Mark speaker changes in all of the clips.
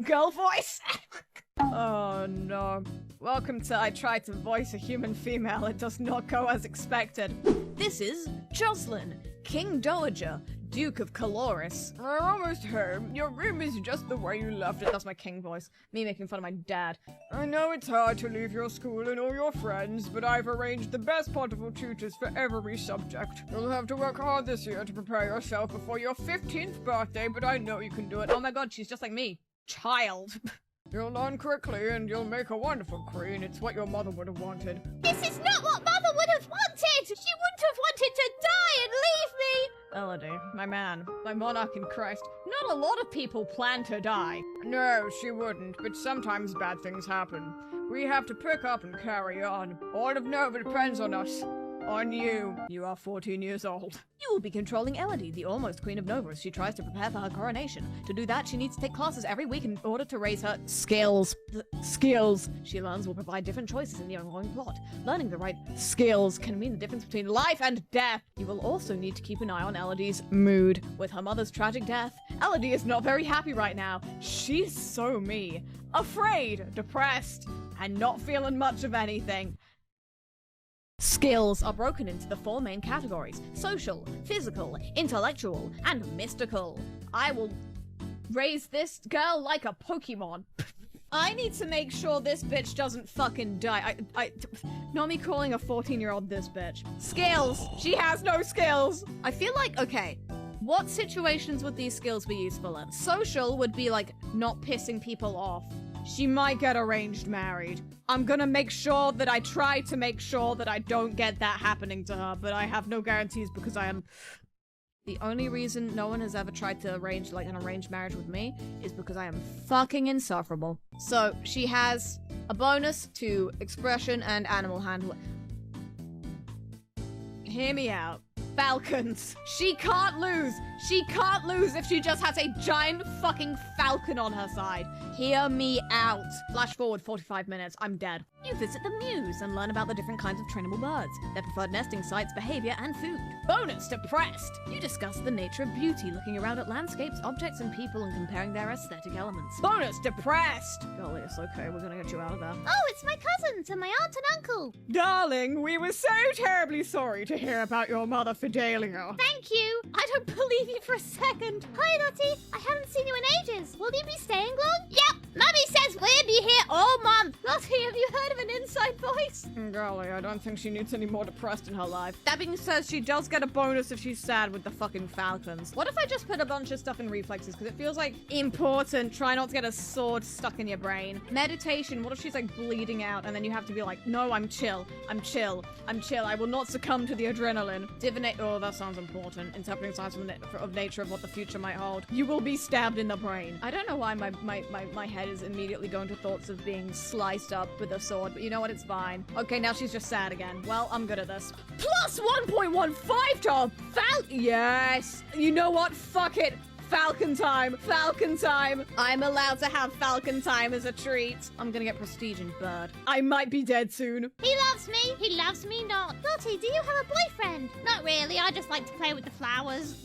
Speaker 1: Girl voice? Oh no. Welcome to I Tried to Voice a Human Female. It does not go as expected. This is Jocelyn, King Dowager, Duke of Caloris. We're almost home. Your room is just the way you left it. That's my king voice. Me making fun of my dad. I know it's hard to leave your school and all your friends, but I've arranged the best possible tutors for every subject. You'll have to work hard this year to prepare yourself before your 15th birthday, but I know you can do it. Oh my god, she's just like me. Child. You'll learn quickly and you'll make a wonderful queen. It's what your mother would have wanted.
Speaker 2: This is not what Mother would have wanted! She wouldn't have wanted to die and leave me!
Speaker 1: Elodie, my man, my monarch in Christ. Not a lot of people plan to die. No, she wouldn't, but sometimes bad things happen. We have to pick up and carry on. All of Nova depends on us. On you. You are 14 years old. You will be controlling Elodie, the almost Queen of Nova, as she tries to prepare for her coronation. To do that, she needs to take classes every week in order to raise her skills. The skills she learns will provide different choices in the ongoing plot. Learning the right skills can mean the difference between life and death. You will also need to keep an eye on Elodie's mood. With her mother's tragic death, Elodie is not very happy right now. She's so me. Afraid, depressed, and not feeling much of anything. Skills are broken into the 4 main categories: social, physical, intellectual, and mystical. I will raise this girl like a Pokemon. I need to make sure this bitch doesn't fucking die. Not me calling a 14-year-old this bitch. Skills! She has no skills! I feel like, okay, what situations would these skills be useful in? Social would be like not pissing people off. She might get arranged married. I'm gonna make sure that I try to make sure that I don't get that happening to her, but I have no guarantees because I am... The only reason no one has ever tried to arrange, like, an arranged marriage with me is because I am fucking insufferable. So, she has a bonus to expression and animal handling. Hear me out. Falcons. She can't lose. She can't lose if she just has a giant fucking falcon on her side. Hear me out. Flash forward 45 minutes. I'm dead. You visit the Muse and learn about the different kinds of trainable birds, their preferred nesting sites, behavior, and food. Bonus, depressed. You discuss the nature of beauty, looking around at landscapes, objects, and people and comparing their aesthetic elements. Bonus, depressed. Golly, it's okay. We're gonna get you out of there.
Speaker 2: Oh, it's my cousins and my aunt and uncle.
Speaker 1: Darling, we were so terribly sorry to hear about your mother Fidelia.
Speaker 2: Thank you. I don't believe you for a second. Hi, Lottie. I haven't seen you in ages. Will you be staying long? Yep. Mummy says we'll be here all month. Lottie, have you heard of an inside voice?
Speaker 1: Golly, I don't think she needs any more depressed in her life. That being said, she does get a bonus if she's sad with the fucking falcons. What if I just put a bunch of stuff in reflexes? Because it feels like important. Try not to get a sword stuck in your brain. Meditation. What if she's like bleeding out and then you have to be like, no, I'm chill. I'm chill. I'm chill. I will not succumb to the adrenaline. Divinate. Oh, that sounds important. Interpreting signs of nature of what the future might hold. You will be stabbed in the brain. I don't know why my head is immediately going to thoughts of being sliced up with a sword, but you know what? It's fine. Okay, now she's just sad again. Well, I'm good at this. Plus 1.15 to yes! You know what? Fuck it. Falcon time! Falcon time! I'm allowed to have falcon time as a treat. I'm gonna get prestige in bird. I might be dead soon.
Speaker 2: He loves me. He loves me not. Lottie, do you have a boyfriend? Not really. I just like to play with the flowers.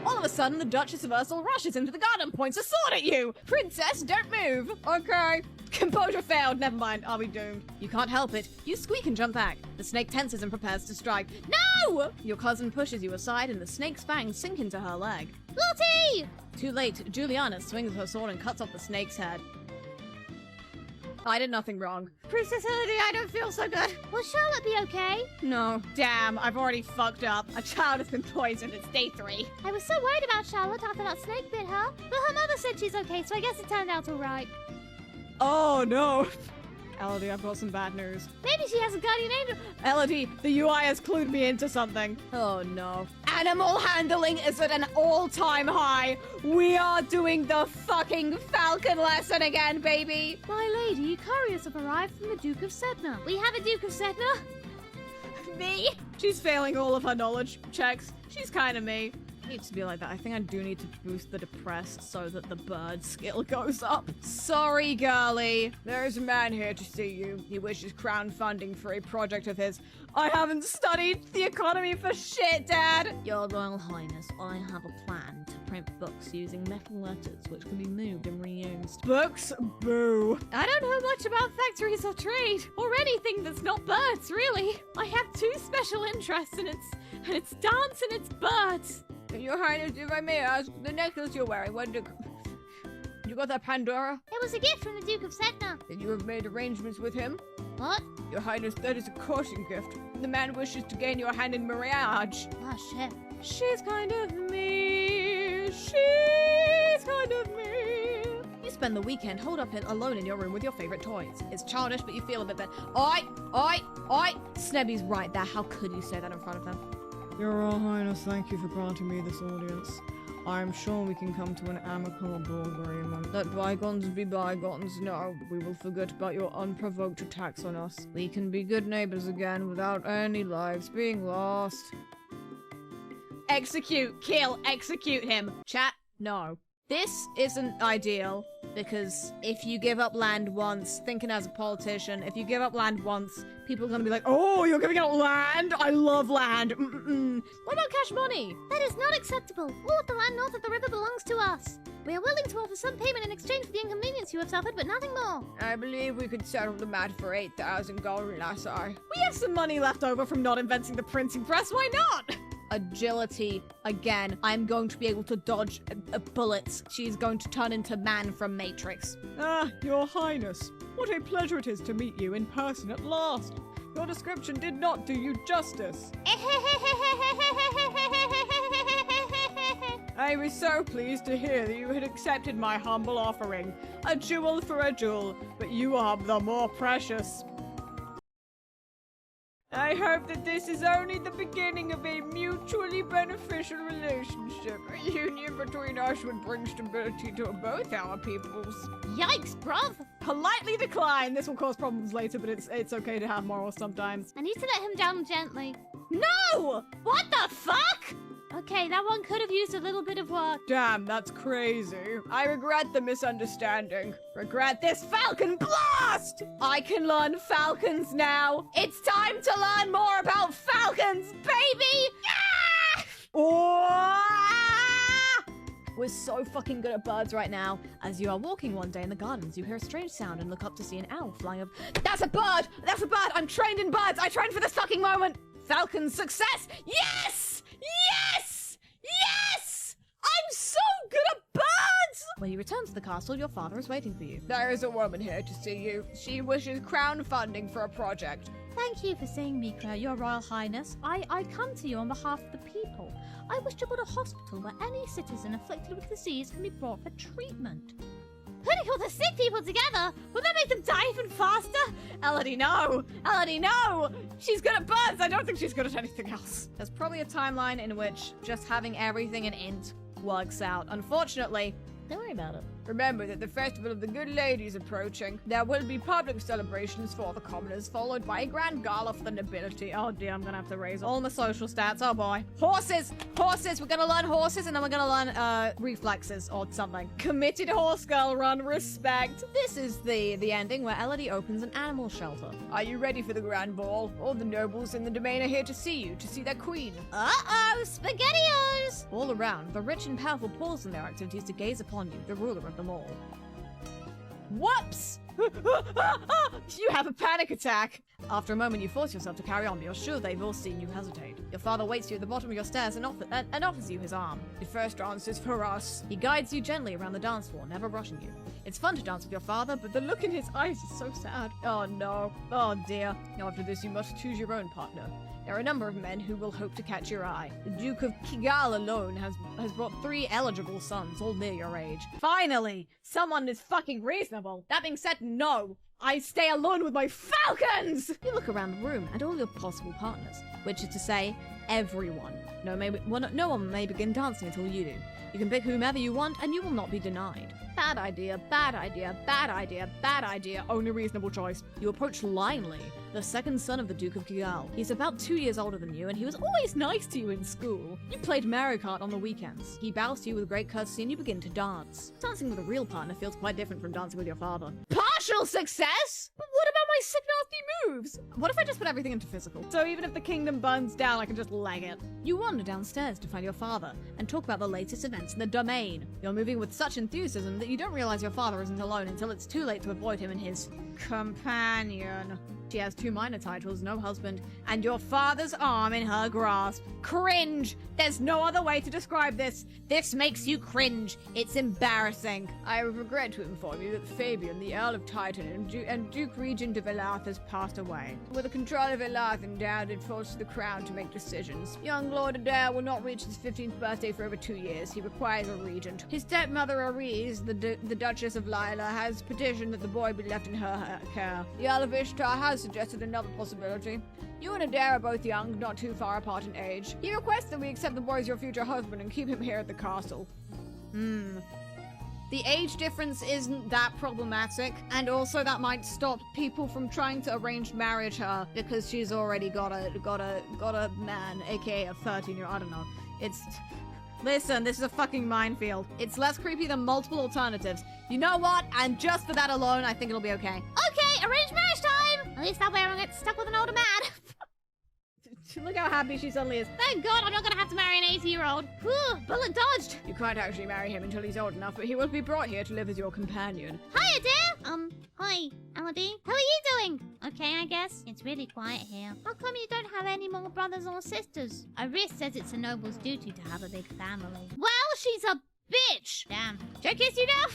Speaker 1: All of a sudden, the Duchess of Ursel rushes into the garden, points a sword at you. Princess, don't move. Okay. Composure failed. Never mind. Are we doomed? You can't help it. You squeak and jump back. The snake tenses and prepares to strike. No! Your cousin pushes you aside and the snake's fangs sink into her leg.
Speaker 2: Lottie!
Speaker 1: Too late. Juliana swings her sword and cuts off the snake's head. I did nothing wrong. Princess Elodie, I don't feel so good.
Speaker 2: Will Charlotte be okay?
Speaker 1: No. Damn, I've already fucked up. A child has been poisoned. It's day 3.
Speaker 2: I was so worried about Charlotte after that snake bit her. But her mother said she's okay, so I guess it turned out all right.
Speaker 1: Oh, no. Elodie, I've got some bad news.
Speaker 2: Maybe she has a guardian angel.
Speaker 1: Elodie, the UI has clued me into something. Oh, no. Animal handling is at an all-time high. We are doing the fucking falcon lesson again, baby.
Speaker 2: My lady, couriers have arrived from the Duke of Sedna. We have a Duke of Sedna?
Speaker 1: Me? She's failing all of her knowledge checks. She's kind of me. It needs to be like that. I think I do need to boost the depressed so that the bird skill goes up. Sorry, girlie. There is a man here to see you. He wishes crowdfunding for a project of his. I haven't studied the economy for shit, Dad.
Speaker 2: Your Royal Highness, I have a plan to print books using metal letters which can be moved and reused.
Speaker 1: Books? Boo.
Speaker 2: I don't know much about factories or trade, or anything that's not birds, really. I have two special interests, and it's dance and it's birds.
Speaker 1: Your Highness, if I may ask, the necklace you're wearing, you got that Pandora?
Speaker 2: It was a gift from the Duke of Setna.
Speaker 1: Then you have made arrangements with him?
Speaker 2: What?
Speaker 1: Your Highness, that is a courting gift. The man wishes to gain your hand in marriage.
Speaker 2: Oh, shit.
Speaker 1: She's kind of me. She's kind of me. You spend the weekend holed up alone in your room with your favorite toys. It's childish, but you feel a bit better. Oi! Snebby's right there. How could you say that in front of them? Your Royal Highness, thank you for granting me this audience. I am sure we can come to an amicable agreement. Let bygones be bygones. No, we will forget about your unprovoked attacks on us. We can be good neighbors again without any lives being lost. Execute, kill, execute him. Chat, no. This isn't ideal, because if you give up land once, thinking as a politician, if you give up land once, people are gonna be like, oh, you're giving up land? I love land. What about cash money?
Speaker 2: That is not acceptable. All of the land north of the river belongs to us. We are willing to offer some payment in exchange for the inconvenience you have suffered, but nothing more.
Speaker 1: I believe we could settle the matter for 8,000 gold, Lassar. We have some money left over from not inventing the printing press, why not? Agility. Again, I'm going to be able to dodge bullets. She's going to turn into man from Matrix. Ah, Your Highness. What a pleasure it is to meet you in person at last. Your description did not do you justice. I was so pleased to hear that you had accepted my humble offering. A jewel for a jewel, but you are the more precious. I hope that this is only the beginning of a mutually beneficial relationship. A union between us would bring stability to both our peoples.
Speaker 2: Yikes, bruv!
Speaker 1: Politely decline. This will cause problems later, but it's okay to have morals sometimes.
Speaker 2: I need to let him down gently.
Speaker 1: No!
Speaker 2: What the fuck? Okay, that one could have used a little bit of work.
Speaker 1: Damn, that's crazy. I regret the misunderstanding. Regret this falcon blast! I can learn falcons now. It's time to learn more about falcons, baby! Ah! Oh! We're so fucking good at birds right now. As you are walking one day in the gardens, you hear a strange sound and look up to see an owl flying up. That's a bird! That's a bird! I'm trained in birds! I trained for this fucking moment! Falcon success! Yes! Yes! Yes! I'm so good at birds! When you return to the castle, your father is waiting for you. There is a woman here to see you. She wishes crowdfunding for a project.
Speaker 2: Thank you for seeing me, Your Royal Highness. I come to you on behalf of the people. I wish to build a hospital where any citizen afflicted with disease can be brought for treatment. Putting all the sick people together? Will that make them die even faster?
Speaker 1: Elodie, no! Elodie, no! She's good at birds! I don't think she's good at anything else. There's probably a timeline in which just having everything in int works out. Unfortunately,
Speaker 2: don't worry about it.
Speaker 1: Remember that the Festival of the Good Lady is approaching. There will be public celebrations for the commoners, followed by a grand gala for the nobility. Oh dear, I'm gonna have to raise all my social stats. Oh boy. Horses! Horses! We're gonna learn horses and then we're gonna learn, reflexes or something. Committed horse girl run, respect. This is the ending where Elodie opens an animal shelter. Are you ready for the grand ball? All the nobles in the domain are here to see you, to see their queen.
Speaker 2: Uh-oh, SpaghettiOs!
Speaker 1: All around, the rich and powerful pause in their activities to gaze upon you, the ruler of them all. Whoops! You have a panic attack! After a moment, you force yourself to carry on, but you're sure they've all seen you hesitate. Your father waits you at the bottom of your stairs and offers you his arm. The first dance is for us. He guides you gently around the dance floor, never rushing you. It's fun to dance with your father, but the look in his eyes is so sad. Oh no. Oh dear. Now after this, you must choose your own partner. There are a number of men who will hope to catch your eye. The Duke of Kigal alone has brought 3 eligible sons, all near your age. Finally! Someone is fucking reasonable! That being said, no! I stay alone with my falcons! You look around the room at all your possible partners, which is to say, everyone. No one may begin dancing until you do. You can pick whomever you want, and you will not be denied. Bad idea, bad idea, bad idea, bad idea, only reasonable choice. You approach Linely, the second son of the Duke of Gala. He's about 2 years older than you, and he was always nice to you in school. You played Mario Kart on the weekends. He bows to you with great courtesy, and you begin to dance. Dancing with a real partner feels quite different from dancing with your father. Partial success? But what about my sick nasty moves? What if I just put everything into physical? So even if the kingdom burns down, I can just leg it. You wander downstairs to find your father, and talk about the latest events in the domain. You're moving with such enthusiasm that you don't realize your father isn't alone until it's too late to avoid him and his companion. She has 2 minor titles, no husband, and your father's arm in her grasp. Cringe! There's no other way to describe this. This makes you cringe. It's embarrassing. I regret to inform you that Fabian, the Earl of Titan and Duke Regent of Elath, has passed away. With the control of Elath endowed, it falls to the crown to make decisions. Young Lord Adair will not reach his 15th birthday for over 2 years. He requires a regent. His stepmother, Arise, the Duchess of Lila, has petitioned that the boy be left in her care. The Earl of Ishtar has suggested another possibility. You and Adair are both young, not too far apart in age. He requests that we accept the boy as your future husband and keep him here at the castle. The age difference isn't that problematic, and also that might stop people from trying to arrange marriage her because she's already got a man, aka a 13-year-old. I don't know. Listen, this is a fucking minefield. It's less creepy than multiple alternatives. You know what? And just for that alone, I think it'll be okay.
Speaker 2: Okay, arranged marriage time! At least that way I won't get stuck with an older man.
Speaker 1: Look how happy she suddenly is.
Speaker 2: Thank God I'm not gonna have to marry an 80-year-old. Whew, bullet dodged.
Speaker 1: You can't actually marry him until he's old enough, but he will be brought here to live as your companion.
Speaker 2: Hi, Adair! Hi, Elodie. How are you doing? Okay, I guess. It's really quiet here. How come you don't have any more brothers or sisters? Iris says it's a noble's duty to have a big family. Well, she's a bitch! Damn. Should I kiss you now?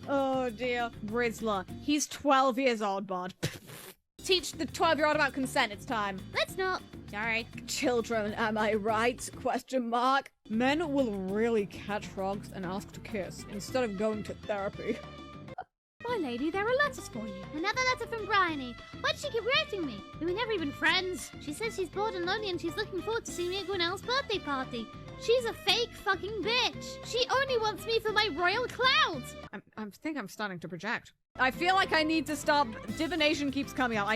Speaker 1: Oh dear. Rizzler. He's 12 years old, bud. Teach the 12-year-old about consent, it's time.
Speaker 2: Let's not. Sorry.
Speaker 1: Children, am I right? Question mark. Men will really catch frogs and ask to kiss instead of going to therapy.
Speaker 2: My lady, there are letters for you. Another letter from Bryony. Why does she keep writing me? We were never even friends. She says she's bored and lonely and she's looking forward to seeing me at Gwinnell's birthday party. She's a fake fucking bitch. She only wants me for my royal clouds.
Speaker 1: I think I'm starting to project. I feel like I need to stop. Divination keeps coming out.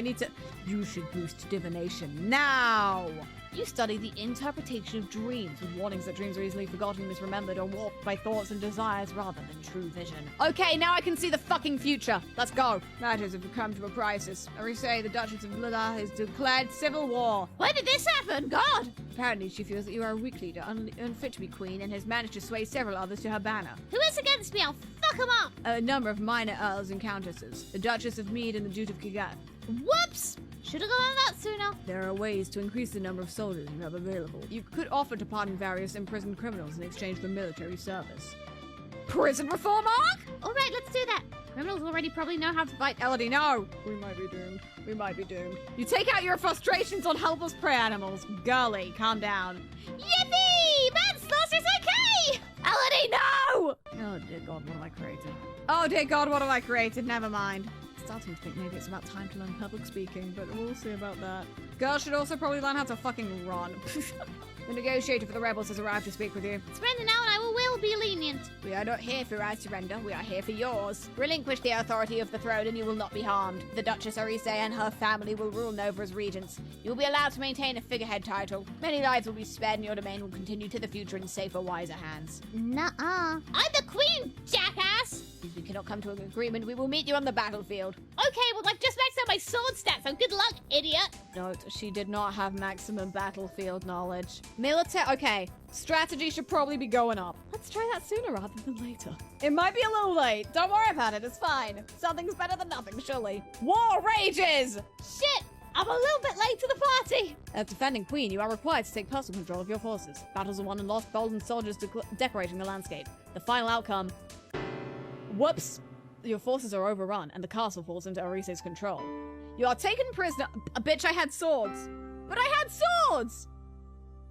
Speaker 1: You should boost divination now. You study the interpretation of dreams with warnings that dreams are easily forgotten, misremembered, or warped by thoughts and desires rather than true vision. Okay, now I can see the fucking future. Let's go. Matters have come to a crisis. I say the Duchess of Lila has declared civil war.
Speaker 2: When did this happen? God!
Speaker 1: Apparently she feels that you are a weak leader, unfit to be queen, and has managed to sway several others to her banner.
Speaker 2: Who is against me? I'll fuck him up!
Speaker 1: A number of minor earls and countesses. The Duchess of Mead and the Duke of Kigat.
Speaker 2: Whoops! Should've gone on that sooner.
Speaker 1: There are ways to increase the number of soldiers you have available. You could offer to pardon various imprisoned criminals in exchange for military service. Prison reform arc?
Speaker 2: Alright, let's do that. Criminals already probably know how to fight.
Speaker 1: Elodie, no! We might be doomed. We might be doomed. You take out your frustrations on helpless prey animals. Girly, calm down.
Speaker 2: Yippee! Manslaughter's okay!
Speaker 1: Elodie, no! Oh dear God, what have I created? Oh dear God, what have I created? Never mind. Starting to think maybe it's about time to learn public speaking, but we'll see about that. Girls should also probably learn how to fucking run. The negotiator for the rebels has arrived to speak with you.
Speaker 2: Surrender now and I will be lenient.
Speaker 1: We are not here for our surrender, we are here for yours. Relinquish the authority of the throne and you will not be harmed. The Duchess Arise and her family will rule Nova as regents. You will be allowed to maintain a figurehead title. Many lives will be spared and your domain will continue to the future in safer, wiser hands.
Speaker 2: Nuh-uh. I'm the queen, jackass!
Speaker 1: If we cannot come to an agreement, we will meet you on the battlefield.
Speaker 2: Okay, well I've just maxed out my sword stats, so good luck, idiot!
Speaker 1: Note, she did not have maximum battlefield knowledge. Military, okay. Strategy should probably be going up. Let's try that sooner rather than later. It might be a little late. Don't worry about it, it's fine. Something's better than nothing, surely. War rages!
Speaker 2: Shit! I'm a little bit late to the party!
Speaker 1: As defending queen, you are required to take personal control of your forces. Battles are won and lost, bold and soldiers decorating the landscape. The final outcome... Whoops! Your forces are overrun, and the castle falls into Arise's control. You are taken prisoner- Bitch, I had swords! But I had swords!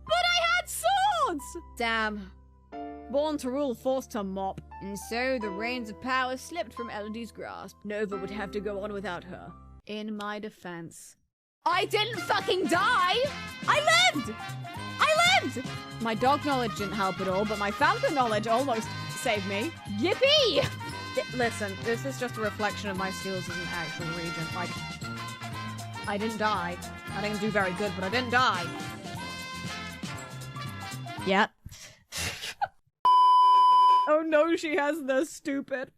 Speaker 1: But I had swords! Damn. Born to rule, forced to mop. And so the reins of power slipped from Elodie's grasp. Nova would have to go on without her. In my defense. I didn't fucking die! I lived! I lived! My dog knowledge didn't help at all, but my Falcon knowledge almost saved me. Yippee! Listen, this is just a reflection of my skills as an actual regent. Like, I didn't die. I didn't do very good, but I didn't die. Yet. Oh no, she has the stupid.